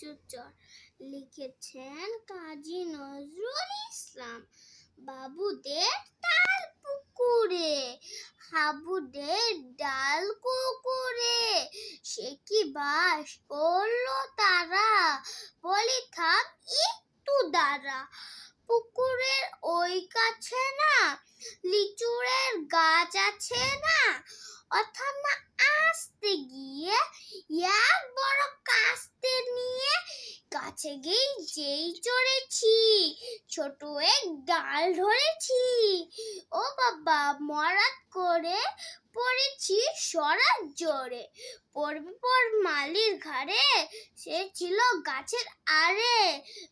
লিচুচর। লিখেছেন কাজী নজরুল ইসলাম। বাবুদের তাল পুকুরে, হাবুদের ডাল কুকুরে, সে কি বাস করলো তারা, বলি থাক একটু দাঁড়া। পুকুরের ওই কাছে না লিচুরের গাছ আছে না, অর্থাৎ না আসতে গিয়ে এক বড় কাস্তে নিয়ে কাছে গিয়ে যেই চড়েছি, ছোট এক ডাল ধরেছি, ও বাবা মরাত করে পড়েছি সরার জোরে। পড়বে পর মালির ঘাড়ে, সে ছিল গাছের আড়ে,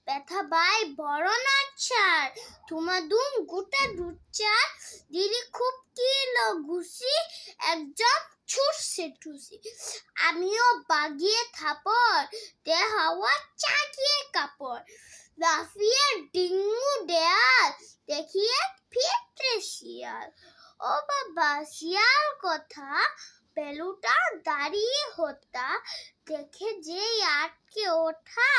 ব্যথা বাই বড় নাচ্ছার, ধুমাধুম গোটা দুচার, দিলি খুব কিলো ঘুষি, একজন ছুটছে ঠুসি। আমিও বাগিয়ে থাপড়, দে হাওয়া চাকিয়ে কাপড়, লাফিয়ে ডিঙ্গু দেয়াল, দেখিয়ে ফিরতে শিয়াল। ও বাবা শিয়াল কথা, বেলুটা দাঁড়িয়ে হোতা, দেখে যেই আটকে ওঠা,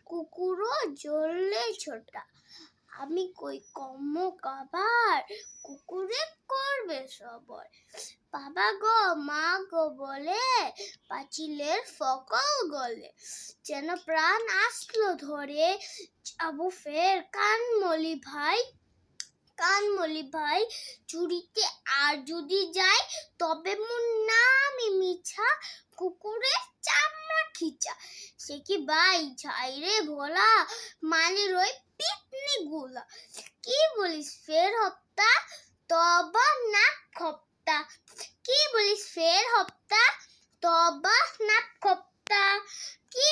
কুকুরও জ্বললে ছোটা। আমি কই কম্ম কাবার, কুকুরে করবে সবর। বাবা গো মা গো বলে পাঁচিলের ফকল গলে, যেন প্রাণ আসলো ধরে, যাবো ফের কানমলি ভাই চুরিতে, আর যদি যাই তবে মোর নামই মিছা, কুকুরের চামড়া খিচা। সে কি ভাই ঝাইরে ভোলা, মালির ওই পিটনি গুলা, কি বলিস ফের হপ্তা, তবা না খপ্তা, কি বলিস ফের হপ্তা, তবা না খপ্তা, কি